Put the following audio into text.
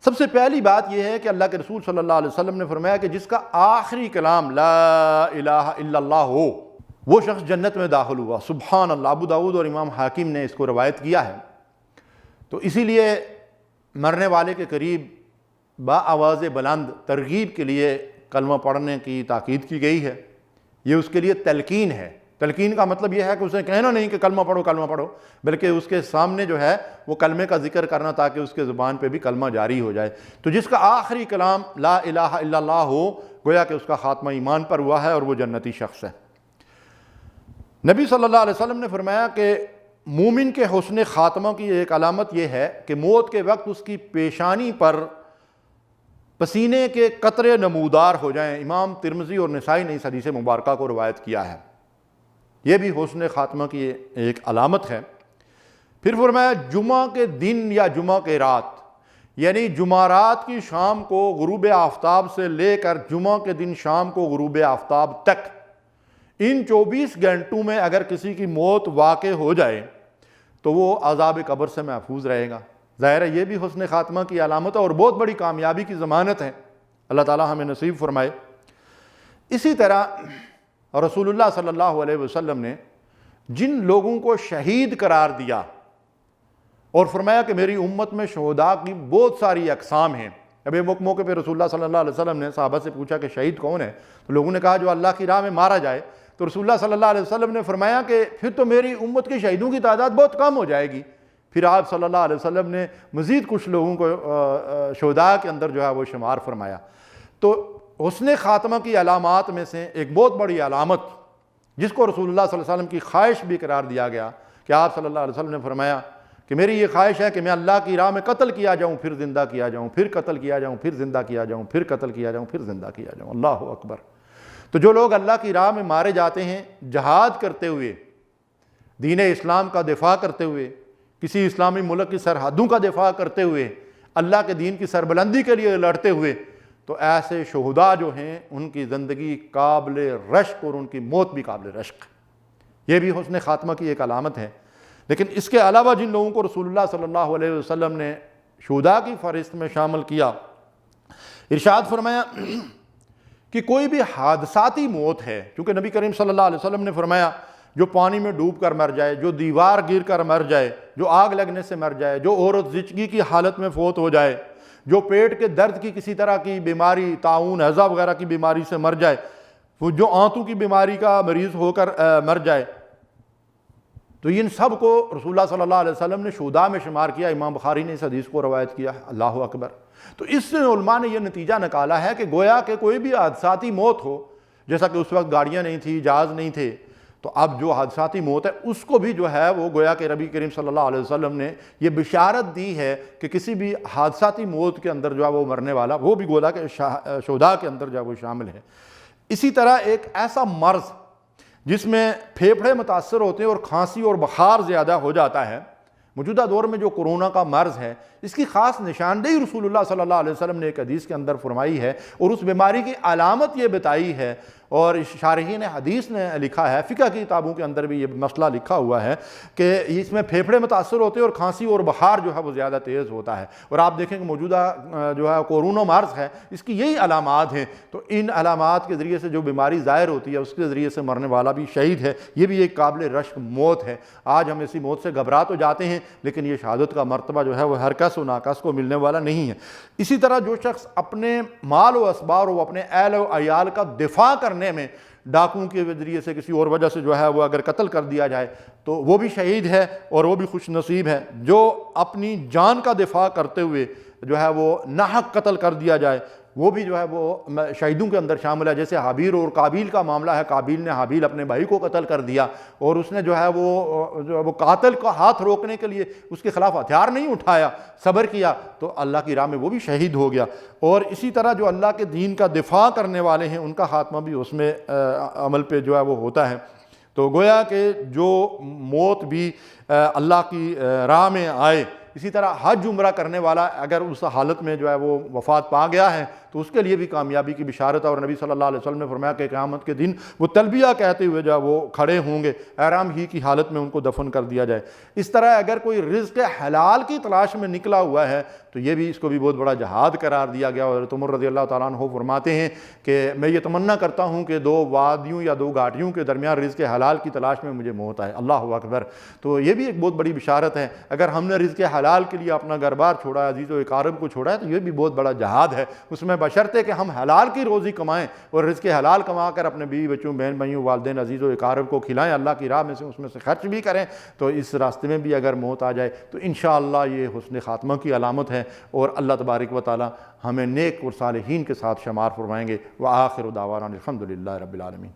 سب سے پہلی بات یہ ہے کہ اللہ کے رسول صلی اللہ علیہ وسلم نے فرمایا کہ جس کا آخری کلام لا الہ الا اللہ ہو وہ شخص جنت میں داخل ہوا۔ سبحان اللہ۔ ابو داؤد اور امام حاکم نے اس کو روایت کیا ہے۔ تو اسی لیے مرنے والے کے قریب بآواز بلند ترغیب کے لیے کلمہ پڑھنے کی تاکید کی گئی ہے۔ یہ اس کے لیے تلقین ہے۔ تلقین کا مطلب یہ ہے کہ اسے کہنا نہیں کہ کلمہ پڑھو، بلکہ اس کے سامنے جو ہے وہ کلمے کا ذکر کرنا تاکہ اس کے زبان پہ بھی کلمہ جاری ہو جائے۔ تو جس کا آخری کلام لا الہ الا اللہ ہو گویا کہ اس کا خاتمہ ایمان پر ہوا ہے اور وہ جنتی شخص ہے۔ نبی صلی اللہ علیہ وسلم نے فرمایا کہ مومن کے حسن خاتمہ کی ایک علامت یہ ہے کہ موت کے وقت اس کی پیشانی پر پسینے کے قطرے نمودار ہو جائیں۔ امام ترمذی اور نسائی نے اس حدیث مبارکہ کو روایت کیا ہے۔ یہ بھی حسن خاتمہ کی ایک علامت ہے۔ پھر فرمایا جمعہ کے دن یا جمعہ کے رات، یعنی جمعرات کی شام کو غروب آفتاب سے لے کر جمعہ کے دن شام کو غروب آفتاب تک، ان 24 گھنٹوں میں اگر کسی کی موت واقع ہو جائے تو وہ عذاب قبر سے محفوظ رہے گا۔ ظاہر ہے یہ بھی حسن خاتمہ کی علامت ہے اور بہت بڑی کامیابی کی ضمانت ہے۔ اللہ تعالی ہمیں نصیب فرمائے۔ اسی طرح رسول اللہ صلی اللہ علیہ وسلم نے جن لوگوں کو شہید قرار دیا اور فرمایا کہ میری امت میں شہداء کی بہت ساری اقسام ہیں۔ اب ایک موقع پہ رسول اللہ صلی اللہ علیہ وسلم نے صحابہ سے پوچھا کہ شہید کون ہے؟ تو لوگوں نے کہا جو اللہ کی راہ میں مارا جائے۔ تو رسول اللہ صلی اللہ علیہ وسلم نے فرمایا کہ پھر تو میری امت کے شہیدوں کی تعداد بہت کم ہو جائے گی۔ پھر آپ صلی اللہ علیہ وسلم نے مزید کچھ لوگوں کو شہداء کے اندر جو ہے وہ شمار فرمایا۔ تو حسن خاتمہ کی علامات میں سے ایک بہت بڑی علامت جس کو رسول اللہ صلی اللہ علیہ وسلم کی خواہش بھی قرار دیا گیا کہ آپ صلی اللہ علیہ وسلم نے فرمایا کہ میری یہ خواہش ہے کہ میں اللہ کی راہ میں قتل کیا جاؤں پھر زندہ کیا جاؤں، پھر قتل کیا جاؤں پھر زندہ کیا جاؤں، پھر قتل کیا جاؤں پھر زندہ کیا جاؤں۔ اللہ اکبر۔ تو جو لوگ اللہ کی راہ میں مارے جاتے ہیں جہاد کرتے ہوئے، دین اسلام کا دفاع کرتے ہوئے، کسی اسلامی ملک کی سرحدوں کا دفاع کرتے ہوئے، اللہ کے دین کی سربلندی کے لیے لڑتے ہوئے، تو ایسے شہداء جو ہیں ان کی زندگی قابل رشک اور ان کی موت بھی قابل رشک۔ یہ بھی حسن خاتمہ کی ایک علامت ہے۔ لیکن اس کے علاوہ جن لوگوں کو رسول اللہ صلی اللہ علیہ وسلم نے شہداء کی فہرست میں شامل کیا، ارشاد فرمایا کہ کوئی بھی حادثاتی موت ہے، کیونکہ نبی کریم صلی اللہ علیہ وسلم نے فرمایا جو پانی میں ڈوب کر مر جائے، جو دیوار گر کر مر جائے، جو آگ لگنے سے مر جائے، جو عورت زچگی کی حالت میں فوت ہو جائے، جو پیٹ کے درد کی کسی طرح کی بیماری، طاعون، ہیضہ وغیرہ کی بیماری سے مر جائے، وہ جو آنتوں کی بیماری کا مریض ہو کر مر جائے، تو ان سب کو رسول اللہ صلی اللہ علیہ وسلم نے شہداء میں شمار کیا۔ امام بخاری نے اس حدیث کو روایت کیا ہے۔ اللہ اکبر۔ تو اس سے علماء نے یہ نتیجہ نکالا ہے کہ گویا کہ کوئی بھی حادثاتی موت ہو، جیسا کہ اس وقت گاڑیاں نہیں تھی، جہاز نہیں تھے، تو اب جو حادثاتی موت ہے اس کو بھی جو ہے وہ گویا کہ نبی کریم صلی اللہ علیہ وسلم نے یہ بشارت دی ہے کہ کسی بھی حادثاتی موت کے اندر جو ہے وہ مرنے والا وہ بھی گویا کہ شہداء کے اندر جو ہے وہ شامل ہے۔ اسی طرح ایک ایسا مرض جس میں پھیپھڑے متاثر ہوتے ہیں اور کھانسی اور بخار زیادہ ہو جاتا ہے، موجودہ دور میں جو کورونا کا مرض ہے، اس کی خاص نشاندہی رسول اللہ صلی اللہ علیہ وسلم نے ایک حدیث کے اندر فرمائی ہے اور اس بیماری کی علامت یہ بتائی ہے، اور شارحین حدیث نے لکھا ہے، فقہ کی کتابوں کے اندر بھی یہ مسئلہ لکھا ہوا ہے کہ اس میں پھیپھڑے متاثر ہوتے ہیں اور کھانسی اور بخار جو ہے وہ زیادہ تیز ہوتا ہے، اور آپ دیکھیں کہ موجودہ جو ہے کورونا مرض ہے اس کی یہی علامات ہیں۔ تو ان علامات کے ذریعے سے جو بیماری ظاہر ہوتی ہے اس کے ذریعے سے مرنے والا بھی شہید ہے۔ یہ بھی ایک قابل رشک موت ہے۔ آج ہم اسی موت سے گھبرا تو جاتے ہیں لیکن یہ شہادت کا مرتبہ جو ہے وہ ہر کس و ناکس کو ملنے والا نہیں ہے۔ اسی طرح جو شخص اپنے مال و اسبار و اپنے اہل و عیال کا دفاع کرنے میں ڈاکوں کے ذریعے سے کسی اور وجہ سے جو ہے وہ اگر قتل کر دیا جائے تو وہ بھی شہید ہے اور وہ بھی خوش نصیب ہے۔ جو اپنی جان کا دفاع کرتے ہوئے جو ہے وہ ناحق قتل کر دیا جائے وہ بھی جو ہے وہ شہیدوں کے اندر شامل ہے۔ جیسے حابیل اور قابیل کا معاملہ ہے، قابیل نے حابیل اپنے بھائی کو قتل کر دیا اور اس نے جو ہے وہ قاتل کا ہاتھ روکنے کے لیے اس کے خلاف ہتھیار نہیں اٹھایا، صبر کیا، تو اللہ کی راہ میں وہ بھی شہید ہو گیا۔ اور اسی طرح جو اللہ کے دین کا دفاع کرنے والے ہیں ان کا خاتمہ بھی اس میں عمل پہ جو ہے وہ ہوتا ہے۔ تو گویا کہ جو موت بھی اللہ کی راہ میں آئے اسی طرح حج عمرہ کرنے والا اگر اس حالت میں جو ہے وہ وفات پا گیا ہے تو اس کے لیے بھی کامیابی کی بشارت ہے، اور نبی صلی اللہ علیہ وسلم نے فرمایا کہ قیامت کے دن وہ تلبیہ کہتے ہوئے جو ہے وہ کھڑے ہوں گے، احرام ہی کی حالت میں ان کو دفن کر دیا جائے۔ اس طرح اگر کوئی رزق حلال کی تلاش میں نکلا ہوا ہے تو یہ بھی اس کو بھی بہت بڑا جہاد قرار دیا گیا، اور حضرت عمر رضی اللہ تعالیٰ عنہ فرماتے ہیں کہ میں یہ تمنا کرتا ہوں کہ 2 وادیوں یا 2 گھاٹیوں کے درمیان رزق حلال کی تلاش میں مجھے موت آئے۔ اللہ اکبر! تو یہ بھی ایک بہت بڑی بشارت ہے، اگر ہم نے رزق حلال کے لیے اپنا گھر بار چھوڑا ہے، عزیز و اقارب کو چھوڑا ہے، تو یہ بھی بہت بڑا جہاد ہے، اس میں بشرطے کہ ہم حلال کی روزی کمائیں اور رزق حلال کما کر اپنے بیوی بچوں، بہن بھائیوں، والدین، عزیز و اقارب کو کھلائیں، اللہ کی راہ میں سے اس میں سے خرچ بھی کریں۔ تو اس راستے میں بھی اگر موت آ جائے تو انشاءاللہ یہ حسن خاتمہ کی علامت ہے، اور اللہ تبارک و تعالی ہمیں نیک اور صالحین کے ساتھ شمار فرمائیں گے۔ وآخر دعوانا الحمدللہ رب العالمین۔